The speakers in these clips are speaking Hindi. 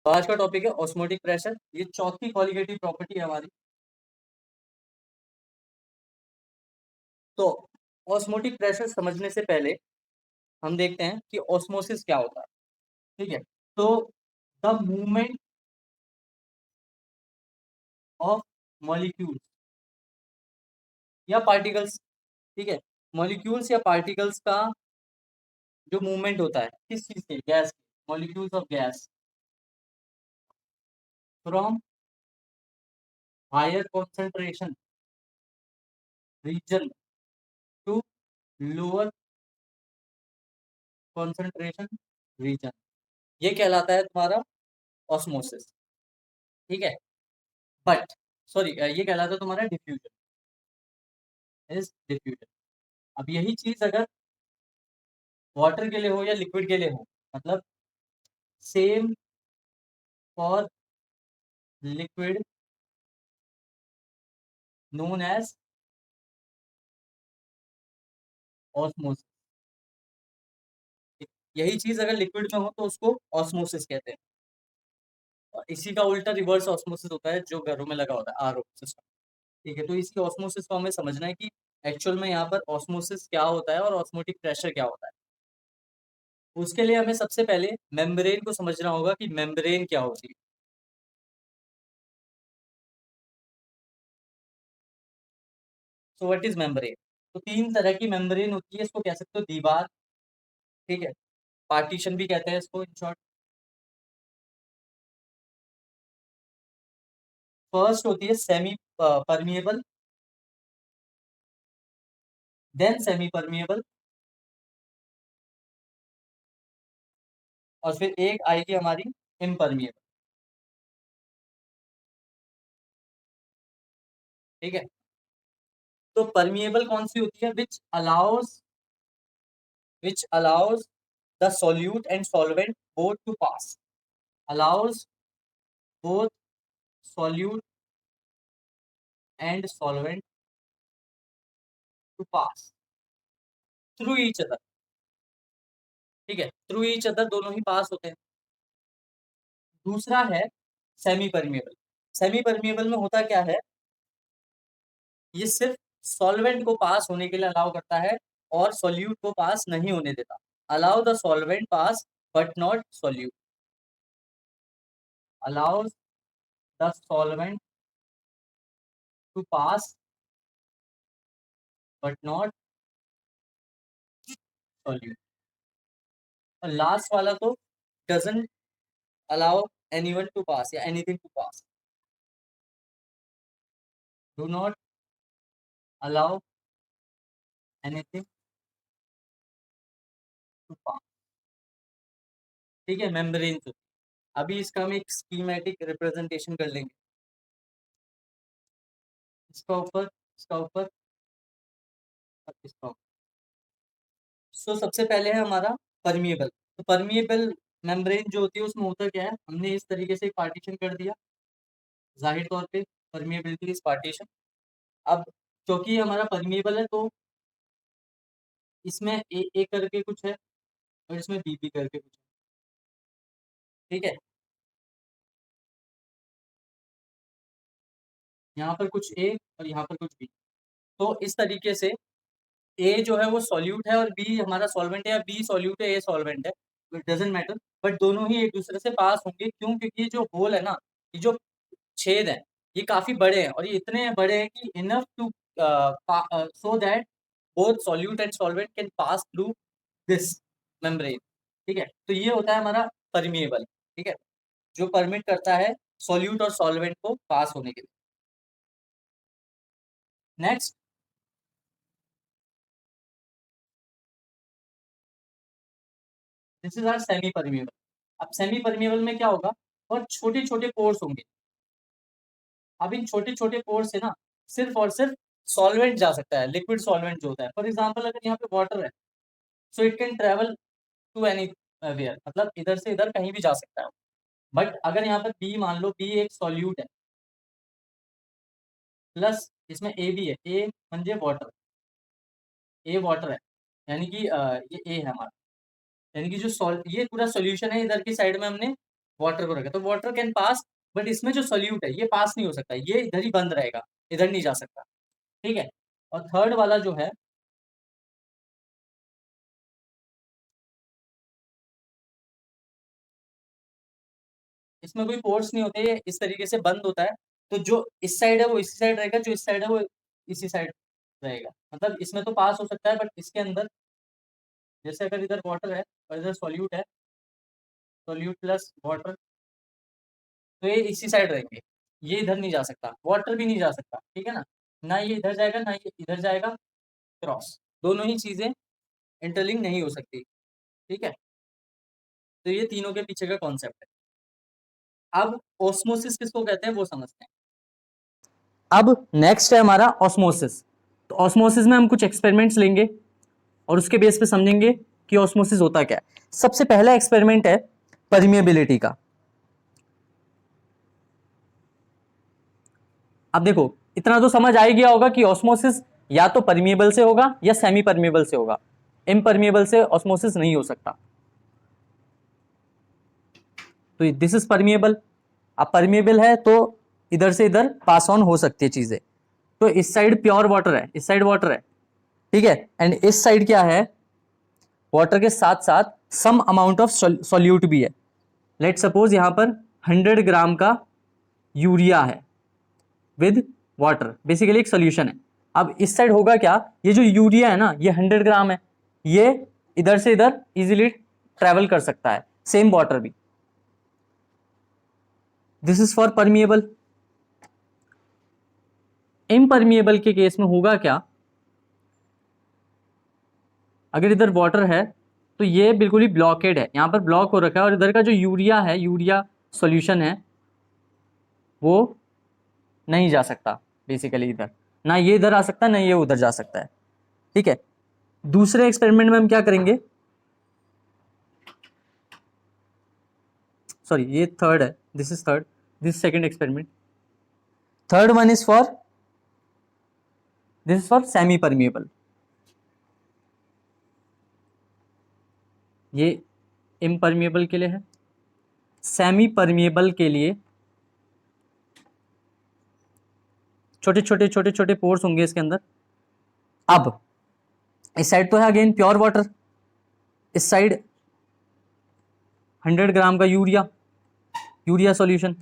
तो आज का टॉपिक है ऑस्मोटिक प्रेशर। ये चौथी क्वालिटेटिव प्रॉपर्टी है हमारी। तो ऑस्मोटिक प्रेशर समझने से पहले हम देखते हैं कि ऑस्मोसिस क्या होता है। ठीक है, तो द मूवमेंट ऑफ मॉलिक्यूल्स या पार्टिकल्स, ठीक है, मॉलिक्यूल्स या पार्टिकल्स का जो मूवमेंट होता है किस चीज के, gas, molecules of gas from higher concentration region to lower concentration region, ये कहलाता है तुम्हारा ऑस्मोसिस। ठीक है, बट सॉरी, ये कहलाता है तुम्हारा डिफ्यूजन, इज डिफ्यूजन। अब यही चीज अगर वाटर के लिए हो या लिक्विड के लिए हो, मतलब same for liquid known as osmosis. यही चीज अगर लिक्विड में हो तो उसको ऑस्मोसिस कहते हैं। और इसी का उल्टा रिवर्स ऑस्मोसिस होता है जो घरों में लगा होता है, आरओ सिस्टम। ठीक है, तो इसकी ऑस्मोसिस को हमें समझना है कि एक्चुअल में यहाँ पर ऑस्मोसिस क्या होता है और ऑस्मोटिक प्रेशर क्या होता है। उसके लिए हमें सबसे पहले मेम्ब्रेन को समझना होगा कि मेम्ब्रेन क्या होती है। So what is membrane? तो तीन तरह की मेम्ब्रेन होती है, इसको कह सकते हो दीवार, ठीक है, पार्टीशन भी कहते हैं इसको इन शॉर्ट। फर्स्ट होती है semipermeable, then semipermeable, और फिर एक आएगी हमारी इम्परमिएबल। ठीक है, तो परमिएबल कौन सी होती है? Which allows the solute and solvent both to pass, allows both solute and solvent to pass through each other. ठीक है, थ्रू ईच अदर दोनों ही पास होते हैं। दूसरा है सेमी परमिएबल। सेमी परमिएबल में होता क्या है, ये सिर्फ सॉल्वेंट को पास होने के लिए अलाउ करता है और सॉल्यूट को पास नहीं होने देता। Allow the solvent pass but not solute, allows the solvent to pass but not solute. और लास्ट वाला तो doesn't allow anyone to pass या anything to pass, do not allow anything to pass. ठीक है, मेम्ब्रेन तो अभी इसका हम एक स्कीमेटिक रिप्रेजेंटेशन कर लेंगे। इसका ऊपर, इसका ऊपर और इसका ऊपर। सो सबसे पहले है हमारा परमिएबल। तो परमिएबल मेम्ब्रेन जो होती है उसमें होता क्या है, हमने इस तरीके से पार्टीशन कर दिया, जाहिर तौर पे परमिएबिलिटी इज पार्टीशन। अब क्योंकि ये हमारा परमिएबल है तो इसमें ए करके कुछ है और इसमें बी करके कुछ है। ठीक है, यहाँ पर कुछ ए और यहाँ पर कुछ बी। तो इस तरीके से ए जो है वो सॉल्यूट है और बी हमारा सॉल्वेंट है, या बी सॉल्यूट है, ए सॉल्वेंट है, इट डजेंट मैटर। बट दोनों ही एक दूसरे से पास होंगे, क्यों? क्योंकि ये जो होल है ना, ये जो छेद है, ये काफी बड़े हैं और ये इतने बड़े हैं कि enough to so that both solute and solvent can pass through this membrane. ठीक है, तो ये होता है हमारा परमिएबल। ठीक है, जो परमिट करता है सॉल्यूट और सॉल्वेंट को पास होने के लिए। Next, this is our semipermeable. अब सेमी परमिएबल में क्या होगा, और छोटे छोटे पोर्स होंगे। अब इन छोटे छोटे पोर्स से ना सिर्फ और सिर्फ सॉल्वेंट जा सकता है, लिक्विड सॉल्वेंट जो होता है। फॉर एग्जाम्पल अगर यहाँ पे वाटर है, so it can travel to anywhere, मतलब इधर से इधर कहीं भी जा सकता है। बट अगर यहाँ पर बी, मान लो बी एक सॉल्यूट है, प्लस इसमें ए भी है, ए म्हणजे वाटर, ए वाटर है, यानी कि ये ए है हमारा, यानी कि जो ये पूरा सॉल्यूशन है, इधर की साइड में हमने वाटर को रखा, तो वाटर कैन पास, बट इसमें जो सोल्यूट है ये पास नहीं हो सकता, ये इधर ही बंद रहेगा, इधर नहीं जा सकता। ठीक है। और थर्ड वाला जो है, इसमें कोई पोर्स नहीं होते, ये इस तरीके से बंद होता है। तो जो इस साइड है वो इसी साइड रहेगा, जो इस साइड है वो इसी साइड रहेगा। मतलब इसमें तो पास हो सकता है, बट इसके अंदर जैसे अगर इधर वाटर है और इधर सॉल्यूट है, सॉल्यूट प्लस वाटर, तो ये इसी साइड रहेंगे, ये इधर नहीं जा सकता, वाटर भी नहीं जा सकता। ठीक है ना, ना ये इधर जाएगा ना ये इधर जाएगा, क्रॉस, दोनों ही चीजें इंटरलिंक नहीं हो सकती। ठीक है, तो ये तीनों के पीछे का कॉन्सेप्ट है। अब ऑस्मोसिस किसको कहते हैं वो समझते हैं। अब नेक्स्ट है हमारा ऑस्मोसिस। तो ऑस्मोसिस में हम कुछ एक्सपेरिमेंट्स लेंगे और उसके बेस पे समझेंगे कि ऑस्मोसिस होता क्या है। सबसे पहला एक्सपेरिमेंट है परमिएबिलिटी का। अब देखो, इतना तो समझ आ ही गया होगा कि ऑस्मोसिस या तो परमिएबल से होगा या सेमी परमिएबल से होगा, इम्परमिएबल से ऑस्मोसिस नहीं हो सकता। तो दिस इज परमिएबल। अब परमिएबल है तो इधर से इधर पास ऑन हो सकती है चीजें। तो इस साइड प्योर वाटर है, इस साइड वाटर है, ठीक है, एंड इस साइड क्या है, वाटर के साथ साथ सम अमाउंट ऑफ सॉल्यूट भी है। लेट सपोज यहां पर 100 ग्राम का यूरिया है विद वाटर, बेसिकली एक सोल्यूशन है। अब इस साइड होगा क्या, ये जो यूरिया है ना ये 100 ग्राम है, ये इधर से इधर इजीली ट्रेवल कर सकता है, सेम वाटर भी। This is for permeable. Impermeable के केस में होगा क्या, अगर इधर वाटर है तो ये बिल्कुल ही ब्लॉकेड है, यहां पर ब्लॉक हो रखा है, और इधर का जो यूरिया है, यूरिया सॉल्यूशन है, वो नहीं जा सकता बेसिकली इधर, ना ये इधर आ सकता है ना ये उधर जा सकता है। ठीक है, दूसरे एक्सपेरिमेंट में हम क्या करेंगे, सॉरी ये थर्ड है, this is third, this second experiment. Third one is for, this is for semi permeable. ये इम्परमिएबल के लिए है, सेमी परमिएबल के लिए छोटे छोटे छोटे छोटे पोर्स होंगे इसके अंदर। अब इस साइड तो है अगेन प्योर वाटर, इस साइड 100 ग्राम का यूरिया, यूरिया सॉल्यूशन।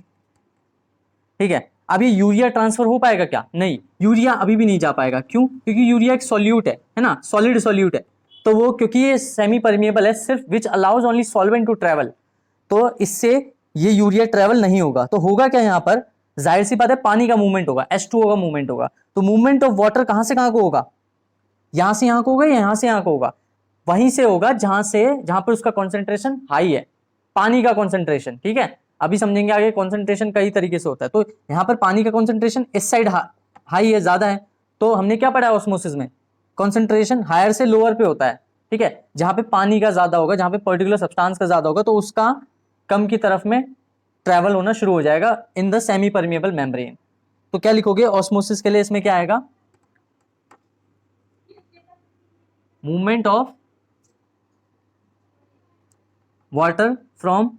ठीक है, अब ये यूरिया ट्रांसफर हो पाएगा क्या, नहीं, यूरिया अभी भी नहीं जा पाएगा। क्यों, क्योंकि यूरिया एक सॉल्यूट है ना, सॉलिड सॉल्यूट है। तो वो क्योंकि ये सेमी परमिएबल है, सिर्फ which allows only solvent to travel, तो इससे ये यूरिया ट्रेवल नहीं होगा। तो होगा क्या यहाँ पर, जाहिर सी बात है पानी का मूवमेंट होगा, H2O का मूवमेंट होगा। तो मूवमेंट ऑफ वाटर कहां से कहां को होगा, यहां से यहां को होगा या यहां से यहां को होगा, वहीं से होगा जहां पर उसका कॉन्सेंट्रेशन हाई है, पानी का कॉन्सेंट्रेशन। ठीक है, अभी समझेंगे आगे, कॉन्सेंट्रेशन कई तरीके से होता है। तो यहां पर पानी का कॉन्सेंट्रेशन इस साइड हाई है, ज्यादा है। तो हमने क्या पढ़ा है ऑस्मोसिस में, कॉन्सेंट्रेशन हायर से लोअर पे होता है। ठीक है, जहां पे पानी का ज्यादा होगा, जहां पे पर्टिकुलर सब्सटेंस का ज्यादा होगा, तो उसका कम की तरफ में ट्रेवल होना शुरू हो जाएगा in the semi permeable membrane. तो क्या लिखोगे ऑस्मोसिस के लिए, इसमें क्या आएगा, movement of water from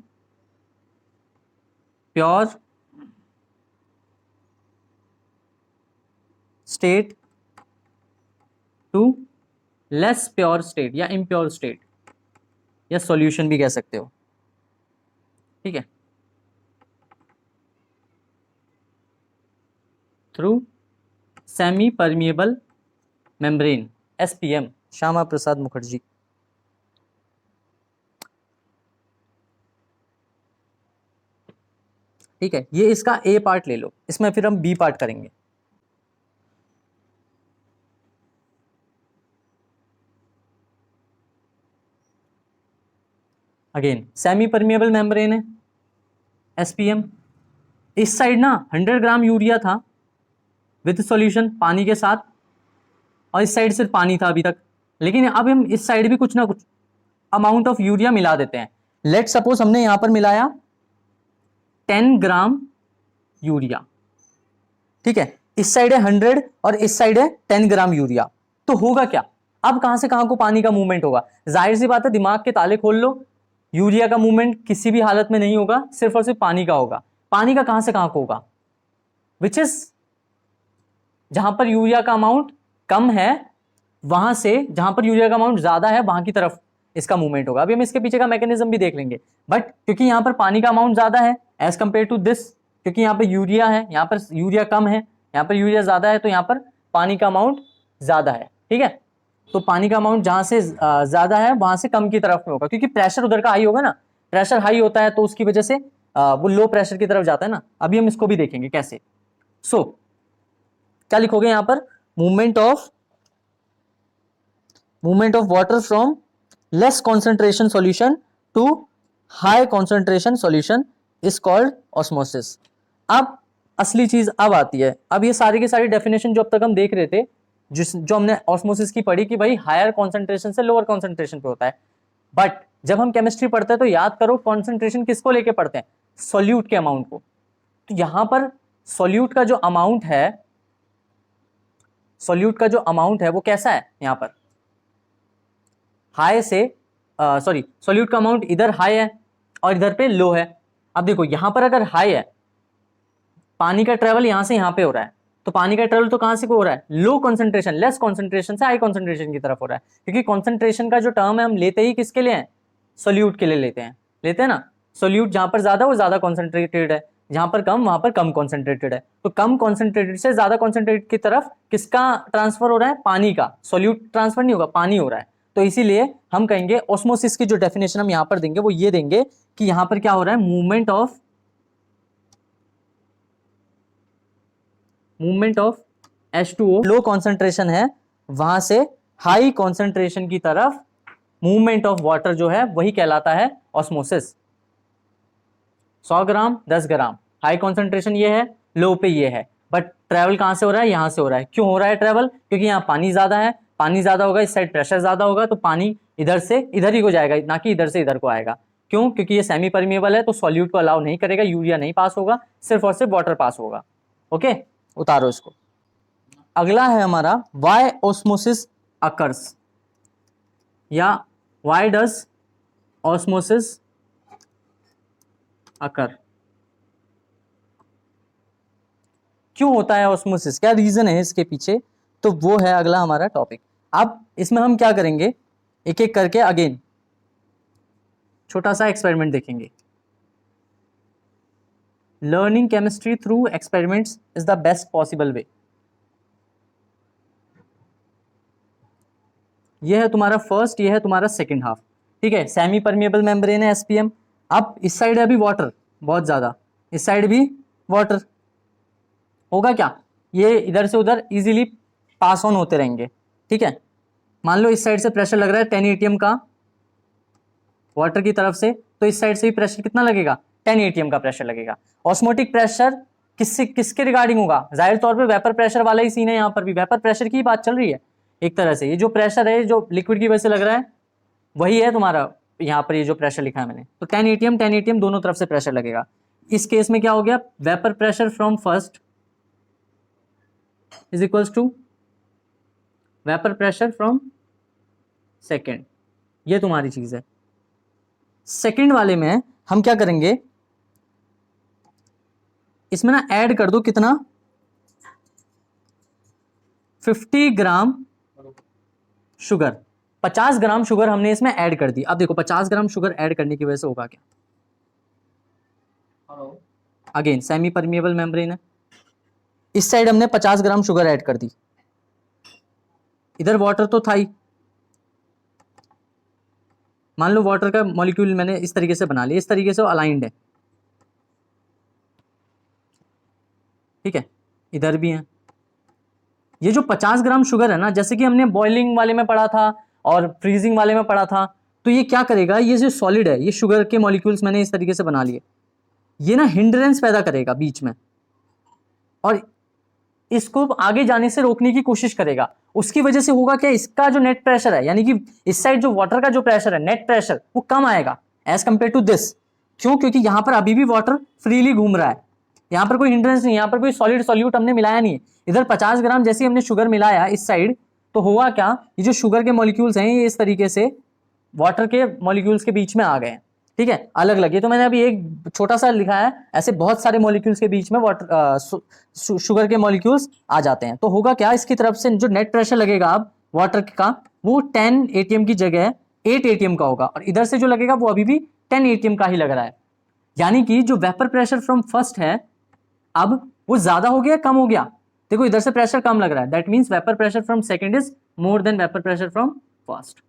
pure state to less pure state या इम्प्योर स्टेट, या सॉल्यूशन भी कह सकते हो। ठीक है, through semi permeable membrane, SPM, Shyama Prasad Mukherjee. ठीक है, ये इसका A पार्ट ले लो, इसमें फिर हम B पार्ट करेंगे। अगेन सेमी परमिएबल मेम्ब्रेन है, SPM। इस साइड ना 100 ग्राम यूरिया था विद सॉल्यूशन, पानी के साथ, और इस साइड सिर्फ पानी था अभी तक। लेकिन अब हम इस साइड भी कुछ ना कुछ अमाउंट ऑफ यूरिया मिला देते हैं। लेट सपोज हमने यहां पर मिलाया 10 ग्राम यूरिया। ठीक है, इस साइड है 100 और इस साइड है 10 ग्राम यूरिया। तो होगा क्या, अब कहां से कहां को पानी का मूवमेंट होगा, जाहिर सी बात है दिमाग के ताले खोल लो, यूरिया का मूवमेंट किसी भी हालत में नहीं होगा, सिर्फ और सिर्फ पानी का होगा। पानी का कहां से कहां को होगा? विच इज जहां पर यूरिया का अमाउंट कम है वहां से जहां पर यूरिया का अमाउंट ज्यादा है वहां की तरफ इसका मूवमेंट होगा। अभी हम इसके पीछे का मैकेनिज्म भी देख लेंगे, बट क्योंकि यहां पर पानी का अमाउंट ज्यादा है एज कंपेयर टू दिस, क्योंकि यहां पर यूरिया है, यहां पर यूरिया कम है, यहां पर यूरिया ज्यादा है, तो यहां पर पानी का अमाउंट ज्यादा है। ठीक है, तो पानी का अमाउंट जहां से ज्यादा है वहां से कम की तरफ में होगा, क्योंकि प्रेशर उधर का हाई होगा ना, प्रेशर हाई होता है तो उसकी वजह से वो लो प्रेशर की तरफ जाता है ना। अभी हम इसको भी देखेंगे कैसे। सो क्या लिखोगे यहां पर? Movement of water from less concentration solution to high concentration solution is called osmosis. अब असली चीज अब आती है। अब ये सारी की सारी डेफिनेशन जो अब तक हम देख रहे थे, जो हमने ऑस्मोसिस की पढ़ी कि भाई हायर कॉन्सेंट्रेशन से लोअर कॉन्सेंट्रेशन पे होता है, बट जब हम केमिस्ट्री पढ़ते हैं तो याद करो कॉन्सेंट्रेशन किसको लेके पढ़ते हैं? सॉल्यूट के अमाउंट को। तो यहां पर सॉल्यूट का जो अमाउंट है, सॉल्यूट का जो अमाउंट है वो कैसा है? यहां पर हाई से सॉरी सॉल्यूट का अमाउंट इधर हाई है और इधर पे लो है। अब देखो यहां पर अगर हाई है, पानी का ट्रेवल यहां से यहां पे हो रहा है, तो पानी का ट्रेवल तो कहां से हो रहा है? लो कॉन्सेंट्रेशन, लेस कॉन्सेंट्रेशन से हाई कॉन्सेंट्रेशन की तरफ हो रहा है, क्योंकि कॉन्सेंट्रेशन का जो टर्म है हम लेते ही किसके लिए हैं? सॉल्यूट के लिए लेते हैं ना। सॉल्यूट जहां पर ज्यादा वो ज्यादा कॉन्सेंट्रेटेड है, जहां पर कम वहां पर कम कॉन्सेंट्रेटेड है। तो कम कॉन्सेंट्रेटेड से ज्यादा कॉन्सेंट्रेटेड की तरफ किसका ट्रांसफर हो रहा है? पानी का। सॉल्यूट ट्रांसफर नहीं होगा, पानी हो रहा है। तो इसीलिए हम कहेंगे ऑस्मोसिस की जो डेफिनेशन हम यहां पर देंगे वो ये देंगे कि यहां पर क्या हो रहा है? Movement of H2O low concentration है, वहां से हाई कॉन्सेंट्रेशन की तरफ मूवमेंट ऑफ वाटर जो है वही कहलाता है ऑस्मोसिस। 100 ग्राम 10 ग्राम, हाई कॉन्सेंट्रेशन ये है, लो पे ये है, बट ट्रेवल कहां से हो रहा है? यहां से हो रहा है। क्यों हो रहा है ट्रेवल? क्योंकि यहाँ पानी ज्यादा है, पानी ज्यादा होगा इस साइड प्रेशर ज्यादा होगा, तो पानी इधर से इधर ही को जाएगा, ना कि इधर से इधर को आएगा। क्यों? क्योंकि ये सेमी परमिएबल है, तो सॉल्यूट को अलाउ नहीं करेगा, यूरिया नहीं पास होगा, सिर्फ और सिर्फ वाटर पास होगा। ओके, उतारो इसको। अगला है हमारा वाई ऑस्मोसिस अकर्स, या वाई डज ऑस्मोसिस अकर। क्यों होता है ऑस्मोसिस, क्या रीजन है इसके पीछे, तो वो है अगला हमारा टॉपिक। अब इसमें हम क्या करेंगे, एक एक करके अगेन छोटा सा एक्सपेरिमेंट देखेंगे। Learning chemistry through experiments is the best possible way. ये है तुम्हारा फर्स्ट, ये है तुम्हारा सेकंड हाफ। ठीक है, सेमी परमिएबल मेम्ब्रेन है एसपीएम। अब इस साइड है अभी वाटर बहुत ज्यादा, इस साइड भी वाटर होगा क्या? ये इधर से उधर इजीली पास ऑन होते रहेंगे। ठीक है, मान लो इस साइड से प्रेशर लग रहा है 10 एटीएम का वाटर की तरफ से, तो इस साइड से भी प्रेशर कितना लगेगा? 10 एटीएम का प्रेशर लगेगा। ऑस्मोटिक प्रेशर किसके रिगार्डिंग होगा? जाहिर तौर पे वेपर प्रेशर वाला ही सीन है, यहाँ पर भी वेपर प्रेशर की बात चल रही है एक तरह से। ये जो प्रेशर है जो लिक्विड की वजह से लग रहा है वही है तुम्हारा यहाँ पर ये जो प्रेशर लिखा है मैंने, तो 10 एटीएम दोनों तरफ से प्रेशर लगेगा। इस केस में क्या हो गया? Vapour pressure from first is equals to vapour pressure from second. ये तुम्हारी चीज है। सेकेंड वाले में हम क्या करेंगे, इसमें ना ऐड कर दो कितना? 50 ग्राम शुगर, 50 ग्राम शुगर हमने इसमें ऐड कर दी। अब देखो 50 ग्राम शुगर ऐड करने की वजह से होगा क्या? अगेन सेमी परमिएबल मेम्ब्रेन है, इस साइड हमने 50 ग्राम शुगर ऐड कर दी, इधर वाटर तो था ही। मान लो वाटर का मॉलिक्यूल मैंने इस तरीके से बना लिया, इस तरीके से वो अलाइंड है। ठीक है, इधर भी है। ये जो 50 ग्राम शुगर है ना, जैसे कि हमने बॉइलिंग वाले में पढ़ा था और फ्रीजिंग वाले में पढ़ा था, तो ये क्या करेगा, ये जो सॉलिड है, ये शुगर के मॉलिक्यूल्स मैंने इस तरीके से बना लिए, ये ना हिंड्रेंस पैदा करेगा बीच में और इसको आगे जाने से रोकने की कोशिश करेगा। उसकी वजह से होगा क्या? इसका जो नेट प्रेशर है, यानी कि इस साइड जो वाटर का जो प्रेशर है, नेट प्रेशर, वो कम आएगा एज कंपेयर टू दिस। क्यों? क्योंकि यहां पर अभी भी वाटर फ्रीली घूम रहा है, यहां पर कोई हिंड्रेंस नहीं, यहां पर कोई सॉलिड सॉल्यूट हमने मिलाया नहीं है। इधर 50 ग्राम जैसे हमने शुगर मिलाया इस साइड, तो हुआ क्या? ये जो शुगर के मॉलिक्यूल्स हैं ये इस तरीके से वाटर के मॉलिक्यूल्स के बीच में आ गए हैं। ठीक है, अलग अलग। ये तो मैंने अभी एक छोटा सा लिखा है, ऐसे बहुत सारे मॉलिक्यूल्स के बीच में वाटर शुगर के मॉलिक्यूल्स आ जाते हैं। तो होगा क्या, इसकी तरफ से जो नेट प्रेशर लगेगा अब वाटर का, वो 10 एटीएम की जगह 8 एटीएम का होगा, और इधर से जो लगेगा वो अभी भी 10 एटीएम का ही लग रहा है। यानी कि जो वेपर प्रेशर फ्रॉम फर्स्ट है, अब वो ज्यादा हो गया कम हो गया, देखो इधर से प्रेशर कम लग रहा है, that means vapour pressure from second is more than vapour pressure from first.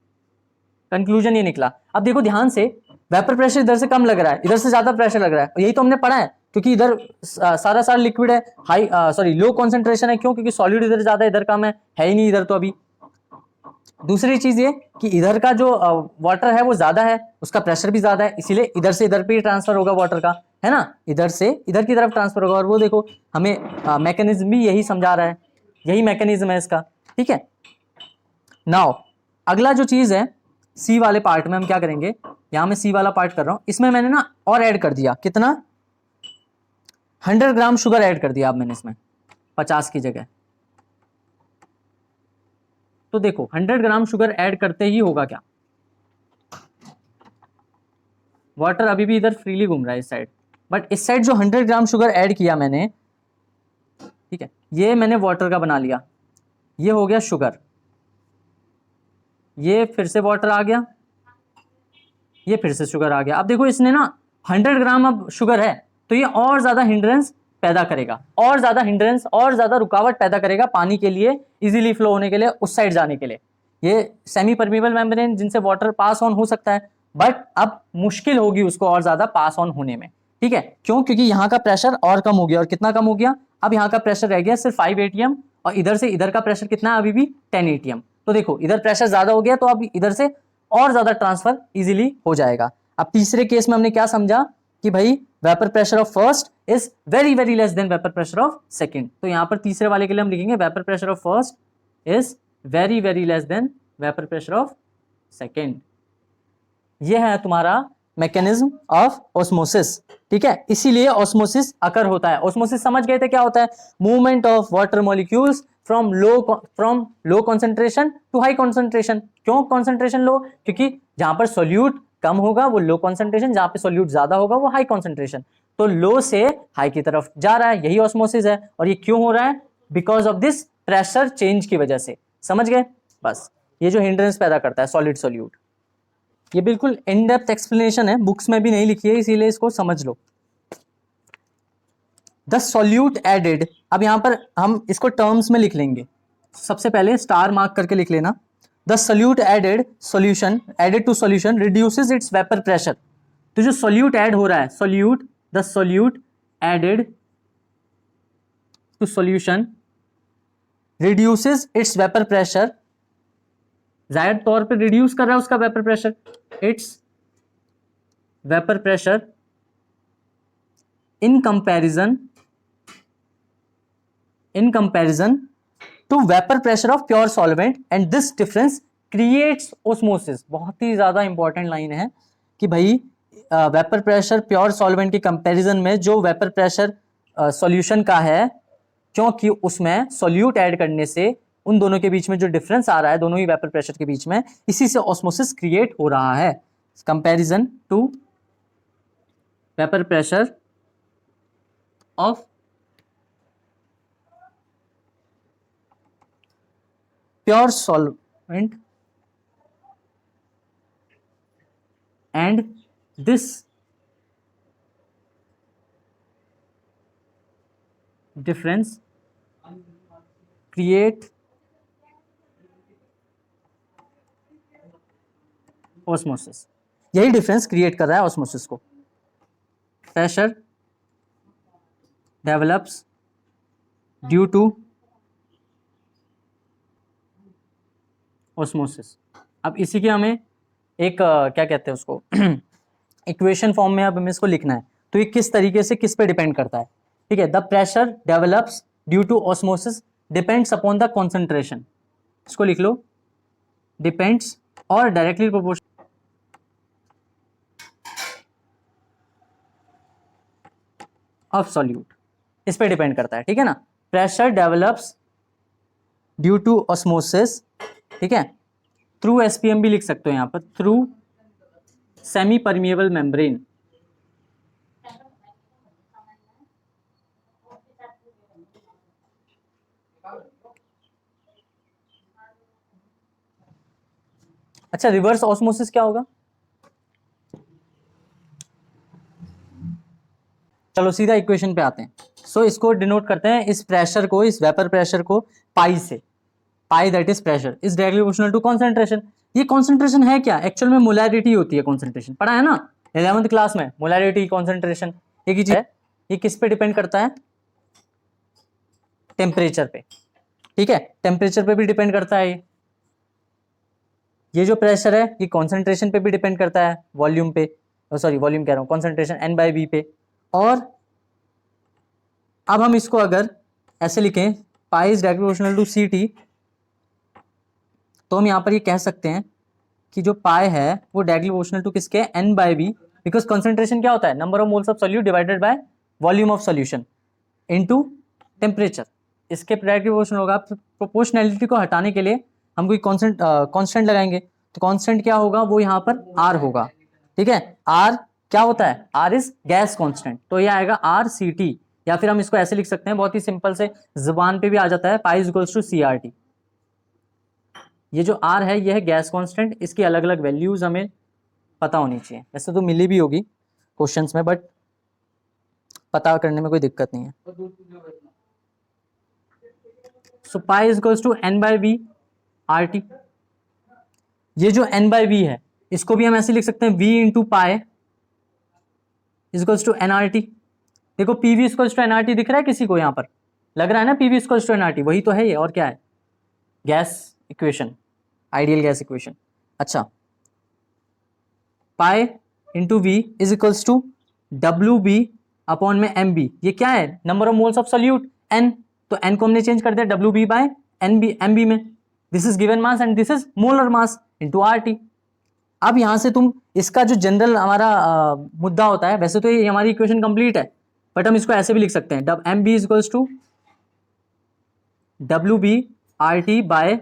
Conclusion ये निकला। अब देखो ध्यान से, वेपर प्रेशर इधर से कम लग रहा है, इधर से ज्यादा प्रेशर लग रहा है, यही तो हमने पढ़ा है, क्योंकि इधर सारा लिक्विड है, हाई सॉरी लो कॉन्सेंट्रेशन है। क्यों? क्योंकि सॉलिड इधर ज्यादा इधर कम है ही नहीं इधर तो अभी। दूसरी चीज ये कि इधर का जो वाटर है वो ज्यादा है, उसका प्रेशर भी ज्यादा है, इसीलिए इधर से इधर पे ही ट्रांसफर होगा वाटर का, है ना, इधर से इधर की तरफ ट्रांसफर होगा। और वो देखो हमें मैकेनिज्म भी यही समझा रहा है, यही मैकेनिज्म है इसका। ठीक है, नाउ अगला जो चीज है सी वाले पार्ट में हम क्या करेंगे, यहां मैं सी वाला पार्ट कर रहा हूं, इसमें मैंने ना और ऐड कर दिया, कितना, 100 ग्राम शुगर ऐड कर दिया अब मैंने इसमें 50 की जगह। तो देखो 100 ग्राम शुगर ऐड करते ही होगा क्या, वाटर अभी भी इधर फ्रीली घूम रहा है इस साइड, बट इस साइड जो 100 ग्राम शुगर ऐड किया मैंने, ठीक है, ये मैंने वाटर का बना लिया, ये हो गया शुगर, ये फिर से वाटर आ गया, ये फिर से शुगर आ गया। अब देखो इसने ना 100 ग्राम अब शुगर है, तो ये और ज्यादा हिंड्रेंस पैदा करेगा, और ज्यादा हिंड्रेंस और ज्यादा रुकावट पैदा करेगा पानी के लिए इजीली फ्लो होने के लिए, उस साइड जाने के लिए। ये सेमी परमेबल मेम्ब्रेन जिनसे वाटर पास ऑन हो सकता है, बट अब मुश्किल होगी उसको और ज्यादा पास ऑन होने में। ठीक है, क्यों? क्योंकि यहाँ का प्रेशर और कम हो गया, और कितना कम हो गया, अब यहाँ का प्रेशर रह गया सिर्फ 5 एटीएम, और इधर से इधर का प्रेशर कितना है, अभी भी 10 एटीएम। तो देखो इधर प्रेशर ज्यादा हो गया, तो अब इधर से और ज्यादा ट्रांसफर इजीली हो जाएगा। अब तीसरे केस में हमने क्या समझा कि भाई vapour pressure of first is very very less than vapour pressure of second. तो यहां पर तीसरे वाले के लिए हम लिखेंगे vapour pressure of first is very very less than vapour pressure of second. ये है तुम्हारा मैकेनिज्म ऑफ ऑस्मोसिस। ठीक है, इसीलिए ऑस्मोसिस अकर होता है। ऑस्मोसिस समझ गए थे क्या होता है, movement of water molecules from low concentration to high concentration. क्यों कॉन्सेंट्रेशन लो? क्योंकि जहां पर सोल्यूट कम होगा वो लो कॉन्सेंट्रेशन, जहां पे सोल्यूट ज्यादा होगा वो हाई कॉन्सेंट्रेशन। तो लो से हाई की तरफ जा रहा है, यही ऑस्मोसिस है। और ये क्यों हो रहा है? Because of this pressure change की वजह से। समझ गए? बस ये जो हिंड्रेंस पैदा करता है सॉलिड सोल्यूट, ये बिल्कुल इन डेप्थ एक्सप्लेनेशन है, बुक्स में भी नहीं लिखी है, इसीलिए इसको समझ लो। द सोल्यूट एडेड, अब यहां पर हम इसको टर्म्स में लिख लेंगे। सबसे पहले स्टार मार्क करके लिख लेना, the solute added solution added to solution reduces its vapour pressure. तो जो सोल्यूट ऐड हो रहा है, solute, the solute added to solution reduces its vapour pressure, जाहिर तौर पे रिड्यूस कर रहा है उसका vapour pressure, its vapour pressure in comparison to vapour pressure of pure solvent and this difference creates osmosis. बहुत ही ज्यादा इंपॉर्टेंट लाइन है कि भाई वेपर प्रेशर प्योर सॉल्वेंट के कंपैरिजन में जो वेपर प्रेशर सॉल्यूशन का है, क्योंकि उसमें सोल्यूट ऐड करने से उन दोनों के बीच में जो डिफरेंस आ रहा है, दोनों ही वेपर प्रेशर के बीच में, इसी से ऑस्मोसिस क्रिएट हो रहा है। Comparison to vapour pressure of pure solvent and this difference create osmosis. यही डिफरेंस क्रिएट कर रहा है ऑस्मोसिस को। Pressure develops due to osmosis. अब इसी के हमें एक क्या कहते हैं उसको इक्वेशन फॉर्म में अब हमें इसको लिखना है। तो ये किस तरीके से किस पे डिपेंड करता है? ठीक है, the pressure develops due to osmosis depends upon the concentration. इसको लिख लो, डिपेंड्स और डायरेक्टली प्रोपोर्शनल ऑफ सॉल्यूट, इस पे डिपेंड करता है। ठीक है ना, pressure develops due to osmosis, ठीक है, थ्रू एसपीएम भी लिख सकते हो यहां पर, थ्रू सेमी परमिएबल मेम्ब्रेन। अच्छा, रिवर्स ऑस्मोसिस क्या होगा? चलो सीधा इक्वेशन पे आते हैं। सो इसको डिनोट करते हैं, इस प्रेशर को, इस वेपर प्रेशर को पाई से। Pi that is pressure is directly proportional to concentration. ये कॉन्सेंट्रेशन है क्या? एक्चुअल में मोलैरिटी होती है कॉन्सेंट्रेशन, पढ़ा है ना 11th क्लास में, मोलैरिटी कॉन्सेंट्रेशन एक ही चीज है। ये किस पे डिपेंड करता है? टेम्परेचर पे, ठीक है, टेम्परेचर पे भी डिपेंड करता है। ये जो प्रेशर है ये कॉन्सेंट्रेशन पे भी डिपेंड करता है, वॉल्यूम पे, सॉरी वॉल्यूम कह रहा हूँ, कॉन्सेंट्रेशन N/V पे। और अब हम इसको अगर ऐसे लिखें, pi is directly proportional to CT, तो हम यहाँ पर ये कह सकते हैं कि जो पाई है वो डायरेक्टली प्रोपोर्शनल टू किसके? N/V, बिकॉज कॉन्सेंट्रेशन क्या होता है? Number of moles of solute divided by volume of solution into temperature. इसके डायरेक्टली प्रोपोर्शनल होगा। प्रोपोर्शनैलिटी को हटाने के लिए हम कोई कांस्टेंट लगाएंगे, तो कांस्टेंट क्या होगा? वो यहाँ पर R होगा, ठीक है। R क्या होता है? R इज गैस कांस्टेंट, तो ये आएगा RCT, या फिर हम इसको ऐसे लिख सकते हैं, बहुत ही सिंपल से, जुबान पे भी आ जाता है, pi is equals to CRT। ये जो R है ये है गैस कांस्टेंट, इसकी अलग अलग वैल्यूज हमें पता होनी चाहिए। वैसे तो मिली भी होगी क्वेश्चंस में, बट पता करने में कोई दिक्कत नहीं है। So pi is equals to N/V RT। ये जो N/V है इसको भी हम ऐसे लिख सकते हैं, V into pi is equals to NRT। देखो PV इक्वल्स टू NRT दिख रहा है किसी को? यहाँ पर लग रहा है ना PV इक्वल्स टू NRT, वही तो है ये, और क्या है? Gas equation, ideal gas equation. अच्छा, pi into V is equals to WB upon में MB। ये क्या है? Number of moles of solute N, तो N को हमने चेंज कर दिया WB बाय MB में। This is given mass and this is molar mass into RT। अब यहां से तुम इसका जो जनरल हमारा मुद्दा होता है, वैसे तो ये हमारी इक्वेशन कंप्लीट है, बट हम इसको ऐसे भी लिख सकते हैं, MB is equals to WB RT by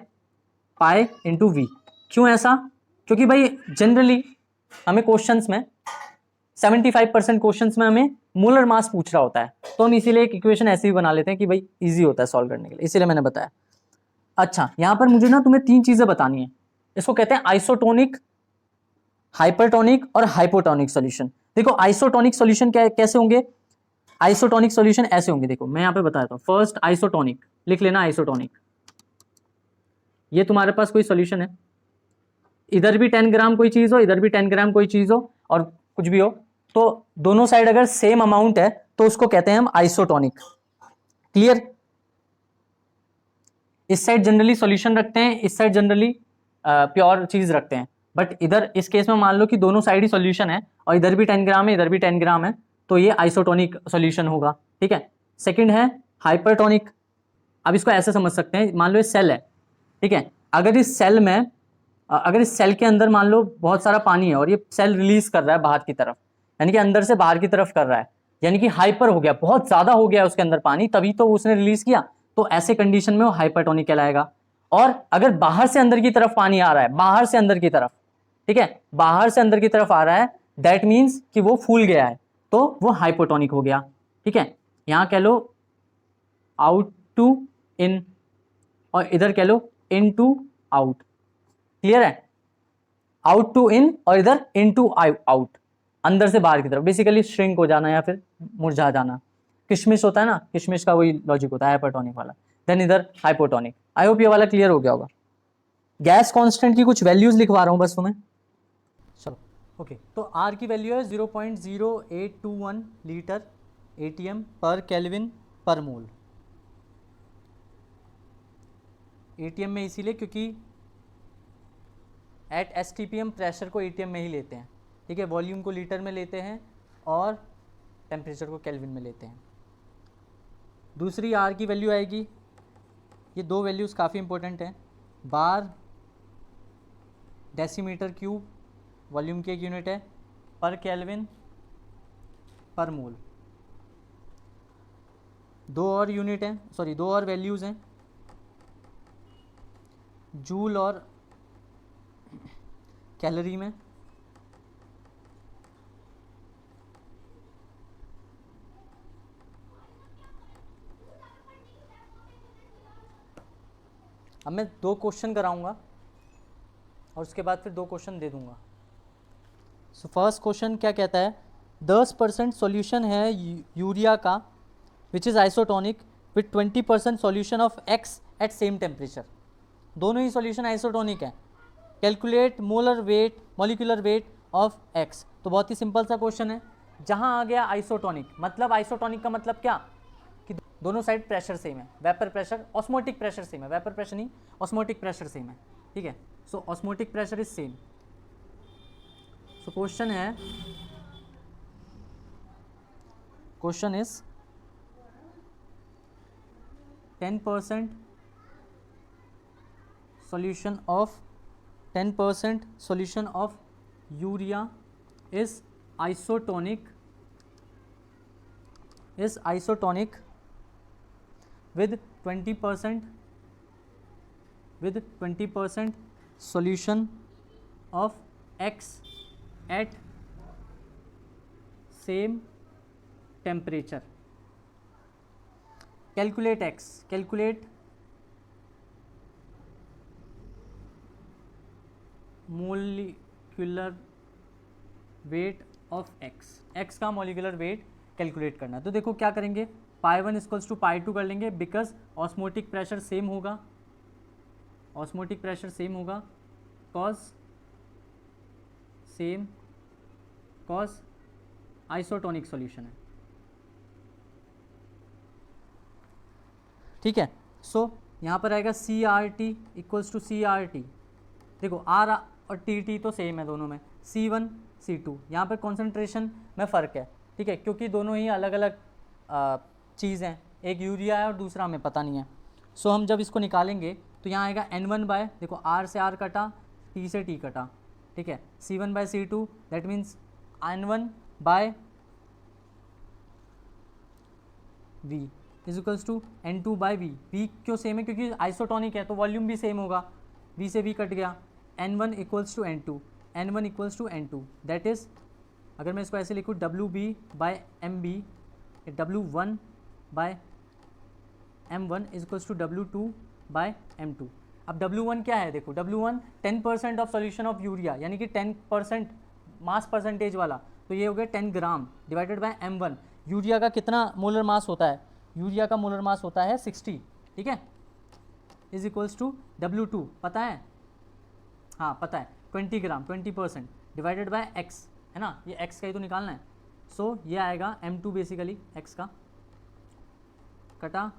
pi into V। क्यों ऐसा? क्योंकि भाई जनरली हमें क्वेश्चंस में 75% क्वेश्चंस में हमें मोलर मास पूछ रहा होता है, तो हम इसीलिए एक इक्वेशन ऐसे ही बना लेते हैं कि भाई इजी होता है सॉल्व करने के लिए, इसीलिए मैंने बताया। अच्छा, यहां पर मुझे ना तुम्हें 3 चीजें बतानी है। इसको कहते हैं आइसोटोनिक, हाइपरटोनिक और हाइपोटोनिक सॉल्यूशन। देखो आइसोटोनिक सॉल्यूशन कैसे होंगे? आइसोटोनिक सॉल्यूशन ऐसे होंगे, देखो मैं यहां पे बताता हूं। फर्स्ट आइसोटोनिक, लिख लेना आइसोटोनिक। ये तुम्हारे पास कोई सॉल्यूशन है, इधर भी 10 ग्राम कोई चीज हो, इधर भी 10 ग्राम कोई चीज हो, और कुछ भी हो, तो दोनों साइड अगर सेम अमाउंट है तो उसको कहते हैं हम आइसोटोनिक। क्लियर? इस साइड जनरली सॉल्यूशन रखते हैं, इस साइड जनरली प्योर चीज रखते हैं, बट इधर इस केस में मान लो कि दोनों साइड ही सॉल्यूशन है, और इधर भी 10 ग्राम है, इधर भी 10 ग्राम है, तो ये आइसोटोनिक सॉल्यूशन होगा, ठीक है। सेकंड है हाइपरटोनिक। अब इसको ऐसे समझ सकते हैं, मान लो ये सेल है, ठीक है, अगर इस सेल में अगर इस सेल के अंदर मान लो बहुत सारा पानी है, और ये सेल रिलीज कर रहा है बाहर की तरफ, यानी कि अंदर से बाहर की तरफ कर रहा है, यानी कि हाइपर हो गया, बहुत ज्यादा हो गया उसके अंदर पानी, तभी तो उसने रिलीज किया, तो ऐसे कंडीशन में वो हाइपरटोनिक कहलाएगा। और अगर बाहर से अंदर की तरफ पानी आ रहा है, बाहर से अंदर की तरफ, ठीक है, बाहर से अंदर की तरफ आ रहा है, दैट मीन्स कि वो फूल गया है, तो वो हाइपोटोनिक हो गया, ठीक है। यहां कह लो आउट टू इन, और इधर कह लो इन टू आउट। क्लियर है? आउट टू इन और इधर इन टू आउट, अंदर से बाहर की तरफ, बेसिकली श्रिंक हो जाना या फिर मुरझा जाना। किशमिश होता है ना, किशमिश का वही लॉजिक होता है, हाइपरटोनिक वाला। देन इधर हाइपोटोनिक। आई होप ये वाला क्लियर हो गया होगा। गैस कांस्टेंट की कुछ वैल्यूज लिखवा रहा हूं बस तुम्हें। चलो ओके, तो आर की वैल्यू है 0.0821 लीटर ATM पर केल्विन पर मोल। ATM में इसीलिए क्योंकि एट STPM प्रेशर को ATM में ही लेते हैं, ठीक है, वॉल्यूम को लीटर में लेते हैं और टेम्परेचर को केल्विन में लेते हैं। दूसरी आर की वैल्यू आएगी, ये दो वैल्यूज़ काफ़ी इंपॉर्टेंट हैं, बार डेसीमीटर क्यूब, वॉल्यूम की एक यूनिट है, पर केल्विन पर मोल। दो और यूनिट हैं, सॉरी दो और वैल्यूज़ हैं, जूल और कैलोरी में, अब मैं 2 क्वेश्चन कराऊंगा और उसके बाद फिर 2 क्वेश्चन दे दूंगा। सो फर्स्ट क्वेश्चन क्या कहता है, 10% सॉल्यूशन है यूरिया का which is isotonic with 20% solution of X at same temperature. दोनों ही सॉल्यूशन आइसोटोनिक है। Calculate molar weight molecular weight of X. तो बहुत ही सिंपल सा क्वेश्चन है। जहां आ गया आइसोटोनिक, मतलब आइसोटोनिक का मतलब क्या कि दोनों साइड प्रेशर सेम है, vapour pressure osmotic pressure same है, वेपर प्रेशर नहीं ऑस्मोटिक प्रेशर सेम है, ठीक है। So osmotic pressure is same. So question is 10% solution of 10% solution of urea is isotonic with 20% solution of X at same temperature. Calculate X. Calculate molecular weight of x. X का मोलिकुलर वेट कैलकुलेट करना है। तो देखो क्या करेंगे, पाई 1 इक्वल्स टू पाई 2 कर लेंगे, बिकॉज ऑस्मोटिक प्रेशर सेम होगा, ऑस्मोटिक प्रेशर सेम होगा, cause same, cause isotonic solution है, ठीक है। सो यहाँ पर आएगा C R T equals to C R T. देखो आर और टी टी तो सेम है दोनों में, C1 C2। यहाँ पर कॉन्सेंट्रेशन में फ़र्क है, ठीक है, क्योंकि दोनों ही अलग अलग चीज़ हैं, एक यूरिया है और दूसरा हमें पता नहीं है। सो हम जब इसको निकालेंगे तो यहाँ आएगा N1 बाय, देखो R से R कटा, T से T कटा, ठीक है, C1 by C2 that means N1 by V is equals to N2 by V। V क्यों सेम है, क्योंकि आइसोटोनिक है तो वॉल्यूम भी सेम होगा, V से V कट गया, N1 equals to N2, N1 equals to N2 that is, अगर मैं इसको ऐसे लिखूँ WB by MB, W1 by M1 is equals to W2 by M2। अब W1 क्या है, देखो W1 10% of solution of urea, यानी कि 10% मास परसेंटेज वाला, तो ये हो गया 10 gram divided by M1। Urea का कितना मोलर मास होता है, यूरिया का मोलर मास होता है 60, ठीक है, इज इक्वल्स टू W2 पता है, हाँ पता है, 20 ग्राम 20% डिवाइडेड बाय x, है ना, ये x का ही तो निकालना है। सो ये आएगा M2 बेसिकली x का कटा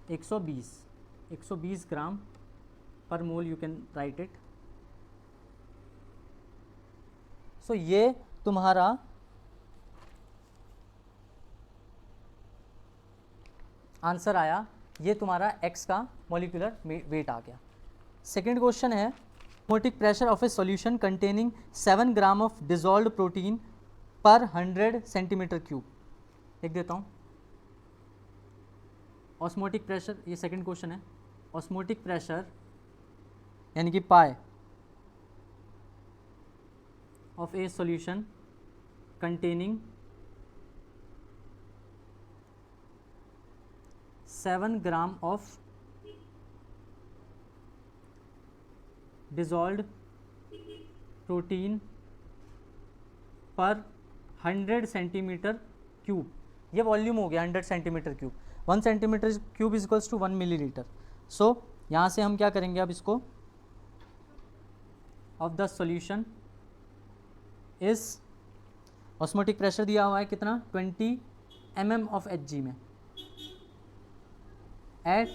120 ग्राम पर मोल, यू कैन राइट इट। सो ये तुम्हारा आंसर आया, ये तुम्हारा x का मॉलिक्यूलर वेट आ गया। सेकेंड क्वेश्चन है, osmotic pressure of a solution containing 7 gram of dissolved protein per 100 centimetre cube. लिख देता हूँ, ऑस्मोटिक प्रेशर, ये सेकंड क्वेश्चन है, ऑस्मोटिक प्रेशर यानी कि pi of a solution containing 7 gram of dissolved protein per 100 centimetre cube. ये वॉल्यूम हो गया 100 centimetre cube, 1 centimetre cube is equals to 1 millilitre. So यहाँ से हम क्या करेंगे अब इसको, of the solution is, osmotic pressure दिया हुआ है कितना 20 mm ऑफ Hg में एट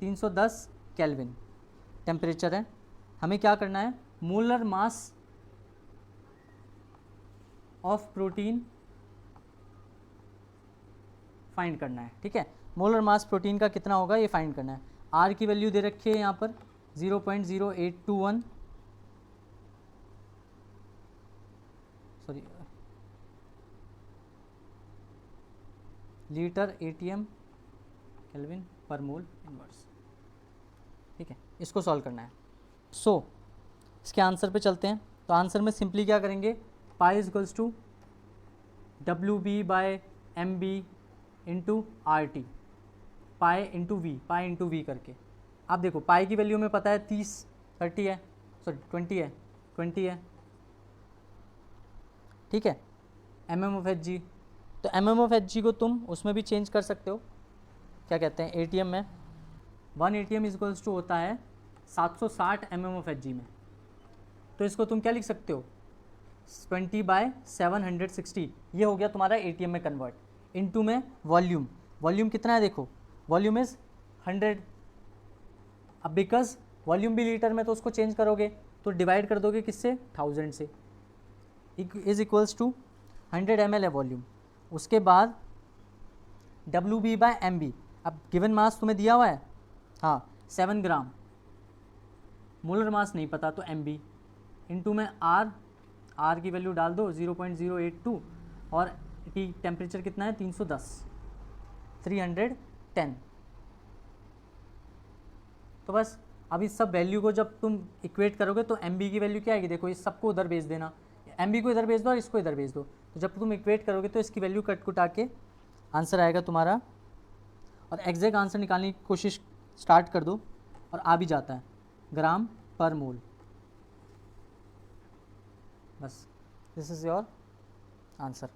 310 केल्विन टेम्परेचर है। हमें क्या करना है, molar mass of protein find करना है, ठीक है, मोलर मास प्रोटीन का कितना होगा ये फाइंड करना है। आर की वैल्यू दे रखी है यहाँ पर 0.0821, सॉरी लीटर ATM केल्विन पर मोल इनवर्स, ठीक है, इसको सॉल्व करना है। सो इसके आंसर पे चलते हैं। तो आंसर में सिंपली क्या करेंगे, pi is equals to WB by MB into RT, pi into V करके। आप देखो पाई की वैल्यू में पता है 30 है, सॉरी 20 है, ठीक है, mm/Hg। तो mm/Hg को तुम उसमें भी चेंज कर सकते हो, क्या कहते हैं ATM में। 1 ATM इक्वल्स टू होता है 760 mm/Hg में। तो इसको तुम क्या लिख सकते हो, 20/760, ये हो गया तुम्हारा ATM में कन्वर्ट। इनटू में वॉल्यूम कितना है, देखो वॉल्यूम इज़ 100। अब बिकॉज वॉल्यूम भी लीटर में, तो उसको चेंज करोगे तो डिवाइड कर दोगे किससे, 1000 से, इज इक्वल्स टू 100 ml है वॉल्यूम। उसके बाद WB/MB, अब गिवन मास तुम्हें दिया हुआ है, हाँ 7 ग्राम, मोलर मास नहीं पता तो MB, इनटू में R की वैल्यू डाल दो 0.082, और टेम्परेचर कितना है 310। तो बस अब इस सब वैल्यू को जब तुम इक्वेट करोगे तो MB की वैल्यू क्या आएगी, देखो इस सबको उधर भेज देना, MB को इधर भेज दो और इसको इधर भेज दो, तो जब तुम इक्वेट करोगे तो इसकी वैल्यू कट कुटा के आंसर आएगा तुम्हारा, और एग्जैक्ट आंसर निकालने की कोशिश स्टार्ट कर दो और आ भी जाता है, ग्राम पर मोल। बस दिस इज़ योर आंसर।